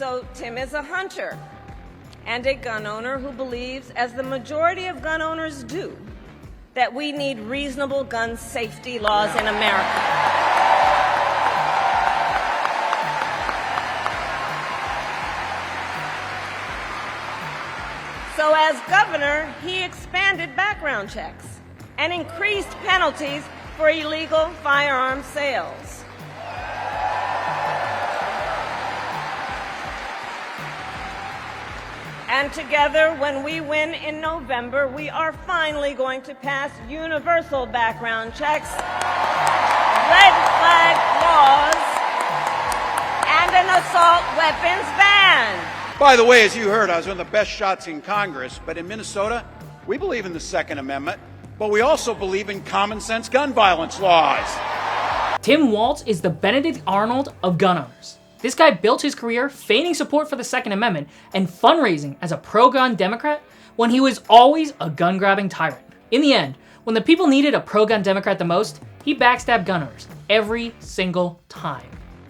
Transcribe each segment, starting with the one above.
So Tim is a hunter and a gun owner who believes, as the majority of gun owners do, that we need reasonable gun safety laws in America. So as governor, he expanded background checks and increased penalties for illegal firearm sales. And together, when we win in November, we are finally going to pass universal background checks, red flag laws, and an assault weapons ban. By the way, as you heard, I was one of the best shots in Congress, but in Minnesota, we believe in the Second Amendment, but we also believe in common sense gun violence laws. Tim Walz is the Benedict Arnold of gun owners. This guy built his career feigning support for the Second Amendment and fundraising as a pro-gun Democrat when he was always a gun-grabbing tyrant. In the end, when the people needed a pro-gun Democrat the most, he backstabbed gun owners every single time.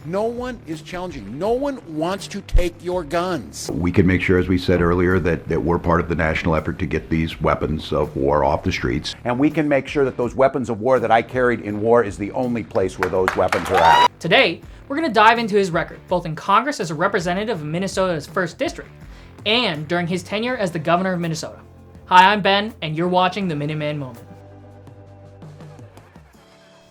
No one is challenging. No one wants to take your guns. We can make sure, as we said earlier, that we're part of the national effort to get these weapons of war off the streets. And we can make sure that those weapons of war that I carried in war is the only place where those weapons are at. Today, we're going to dive into his record, both in Congress as a representative of Minnesota's 1st District, and during his tenure as the governor of Minnesota. Hi, I'm Ben, and you're watching the Minuteman Moment.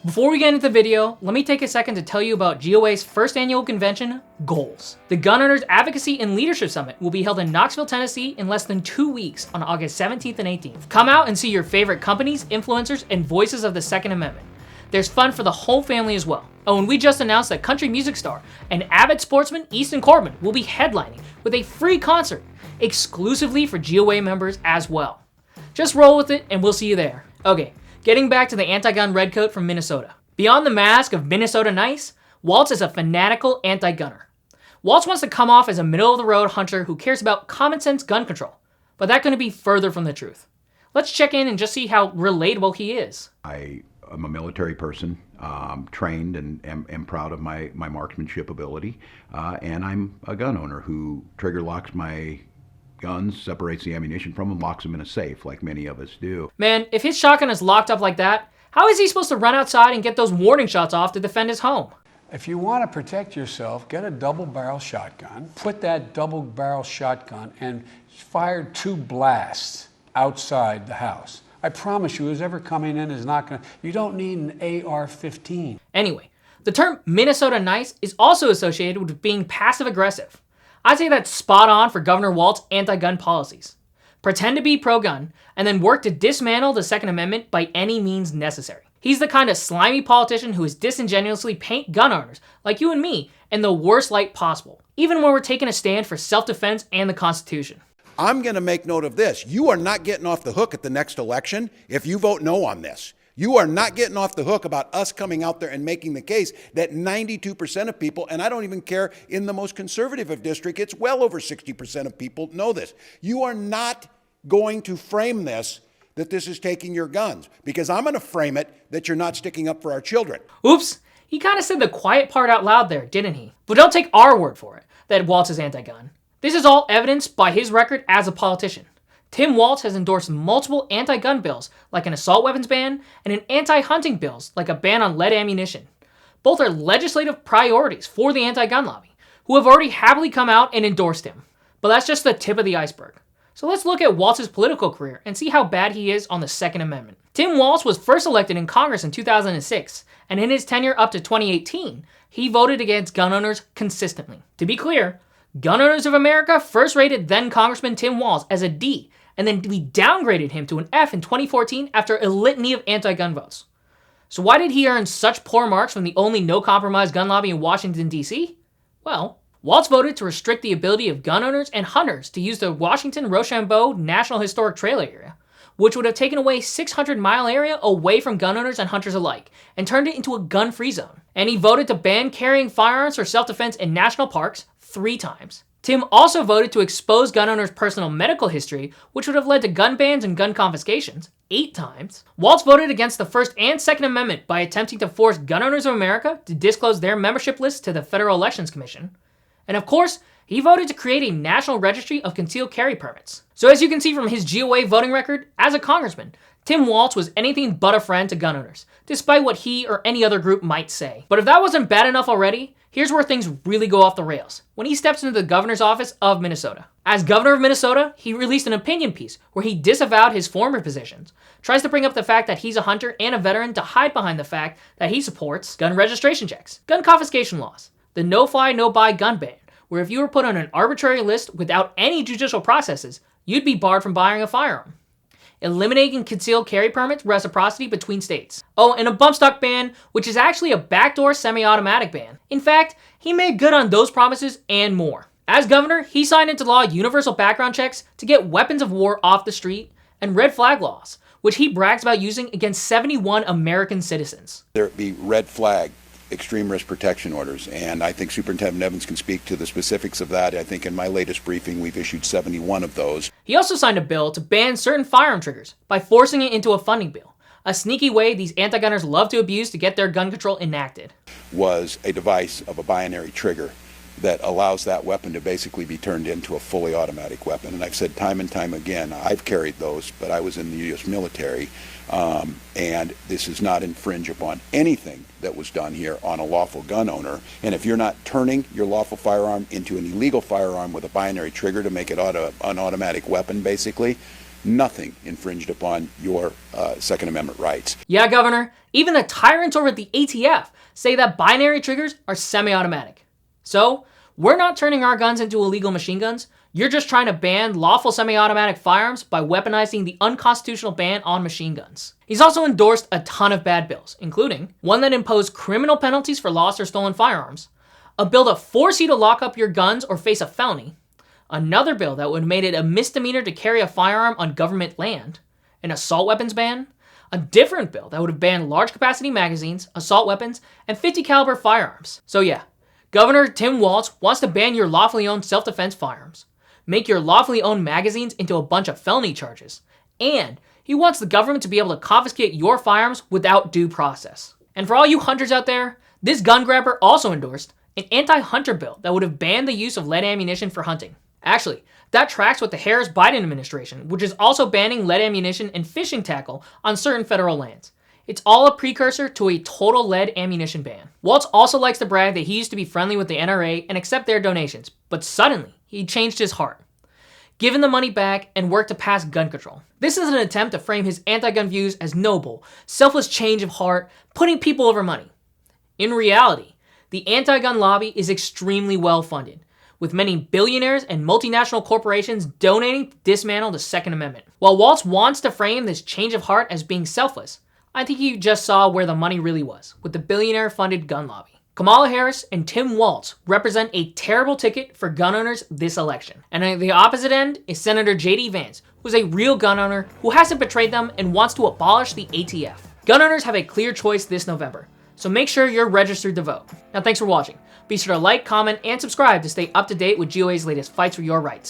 Before we get into the video, let me take a second to tell you about GOA's first annual convention, Goals. The Gun Owners Advocacy and Leadership Summit will be held in Knoxville, Tennessee in less than 2 weeks on August 17th and 18th. Come out and see your favorite companies, influencers, and voices of the Second Amendment. There's fun for the whole family as well. Oh, and we just announced that country music star and avid sportsman Easton Corbin will be headlining with a free concert exclusively for GOA members as well. Just roll with it and we'll see you there. Okay, getting back to the anti-gun redcoat from Minnesota. Beyond the mask of Minnesota nice, Walz is a fanatical anti-gunner. Walz wants to come off as a middle-of-the-road hunter who cares about common sense gun control, but that couldn't be further from the truth. Let's check in and just see how relatable he is. I'm a military person, trained and am proud of my marksmanship ability, and I'm a gun owner who trigger locks my guns, separates the ammunition from them, locks them in a safe like many of us do. Man, if his shotgun is locked up like that, how is he supposed to run outside and get those warning shots off to defend his home? If you want to protect yourself, get a double-barrel shotgun, put that double-barrel shotgun and fire 2 blasts outside the house. I promise you, who's ever coming in is not going to, you don't need an AR-15. Anyway, the term Minnesota nice is also associated with being passive-aggressive. I'd say that's spot on for Governor Walz's anti-gun policies. Pretend to be pro-gun, and then work to dismantle the Second Amendment by any means necessary. He's the kind of slimy politician who is disingenuously paint gun owners, like you and me, in the worst light possible, even when we're taking a stand for self-defense and the Constitution. I'm going to make note of this. You are not getting off the hook at the next election if you vote no on this. You are not getting off the hook about us coming out there and making the case that 92% of people, and I don't even care in the most conservative of districts, it's well over 60% of people know this. You are not going to frame this that this is taking your guns, because I'm going to frame it that you're not sticking up for our children. Oops, he kind of said the quiet part out loud there, didn't he? But don't take our word for it, that Walz is anti-gun. This is all evidenced by his record as a politician. Tim Walz has endorsed multiple anti-gun bills, like an assault weapons ban, and an anti-hunting bills, like a ban on lead ammunition. Both are legislative priorities for the anti-gun lobby, who have already happily come out and endorsed him. But that's just the tip of the iceberg. So let's look at Walz's political career and see how bad he is on the Second Amendment. Tim Walz was first elected in Congress in 2006, and in his tenure up to 2018, he voted against gun owners consistently. To be clear, Gun Owners of America first rated then Congressman Tim Walz as a D, and then we downgraded him to an F in 2014 after a litany of anti-gun votes. So why did he earn such poor marks from the only no-compromise gun lobby in Washington, D.C.? Well, Walz voted to restrict the ability of gun owners and hunters to use the Washington-Rochambeau National Historic Trail area, which would have taken away 600-mile area away from gun owners and hunters alike, and turned it into a gun-free zone. And he voted to ban carrying firearms for self-defense in national parks 3 times. Tim also voted to expose gun owners' personal medical history, which would have led to gun bans and gun confiscations 8 times. Walz voted against the First and Second Amendment by attempting to force Gun Owners of America to disclose their membership list to the Federal Elections Commission. And of course, He voted to create a national registry of concealed carry permits. So as you can see from his GOA voting record, as a congressman, Tim Walz was anything but a friend to gun owners, despite what he or any other group might say. But if that wasn't bad enough already, here's where things really go off the rails, when he steps into the governor's office of Minnesota. As governor of Minnesota, he released an opinion piece where he disavowed his former positions, tries to bring up the fact that he's a hunter and a veteran to hide behind the fact that he supports gun registration checks, gun confiscation laws, the no-fly, no-buy gun ban, where if you were put on an arbitrary list without any judicial processes, you'd be barred from buying a firearm. Eliminating concealed carry permits reciprocity between states. Oh, and a bump stock ban, which is actually a backdoor semi-automatic ban. In fact, he made good on those promises and more. As governor, he signed into law universal background checks to get weapons of war off the street and red flag laws, which he brags about using against 71 American citizens. There be red flag extreme risk protection orders, and I think Superintendent Evans can speak to the specifics of that. I think in my latest briefing, we've issued 71 of those. He also signed a bill to ban certain firearm triggers by forcing it into a funding bill, a sneaky way these anti-gunners love to abuse to get their gun control enacted. Was a device of a binary trigger that allows that weapon to basically be turned into a fully automatic weapon. And I've said time and time again, I've carried those, but I was in the U.S. military, and this does not infringe upon anything that was done here on a lawful gun owner. And if you're not turning your lawful firearm into an illegal firearm with a binary trigger to make it an automatic weapon, basically, nothing infringed upon your Second Amendment rights. Yeah, Governor, even the tyrants over at the ATF say that binary triggers are semi-automatic. So, we're not turning our guns into illegal machine guns. You're just trying to ban lawful semi-automatic firearms by weaponizing the unconstitutional ban on machine guns. He's also endorsed a ton of bad bills, including one that imposed criminal penalties for lost or stolen firearms, a bill to force you to lock up your guns or face a felony, another bill that would have made it a misdemeanor to carry a firearm on government land, an assault weapons ban, a different bill that would have banned large capacity magazines, assault weapons, and 50 caliber firearms. So yeah, Governor Tim Walz wants to ban your lawfully owned self-defense firearms, make your lawfully owned magazines into a bunch of felony charges, and he wants the government to be able to confiscate your firearms without due process. And for all you hunters out there, this gun grabber also endorsed an anti-hunter bill that would have banned the use of lead ammunition for hunting. Actually, that tracks with the Harris-Biden administration, which is also banning lead ammunition and fishing tackle on certain federal lands. It's all a precursor to a total lead ammunition ban. Walz also likes to brag that he used to be friendly with the NRA and accept their donations, but suddenly, he changed his heart, given the money back and worked to pass gun control. This is an attempt to frame his anti-gun views as noble, selfless change of heart, putting people over money. In reality, the anti-gun lobby is extremely well funded, with many billionaires and multinational corporations donating to dismantle the Second Amendment. While Walz wants to frame this change of heart as being selfless, I think you just saw where the money really was, with the billionaire-funded gun lobby. Kamala Harris and Tim Walz represent a terrible ticket for gun owners this election. And at the opposite end is Senator J.D. Vance, who's a real gun owner who hasn't betrayed them and wants to abolish the ATF. Gun owners have a clear choice this November, so make sure you're registered to vote. Now thanks for watching. Be sure to like, comment, and subscribe to stay up to date with GOA's latest fights for your rights.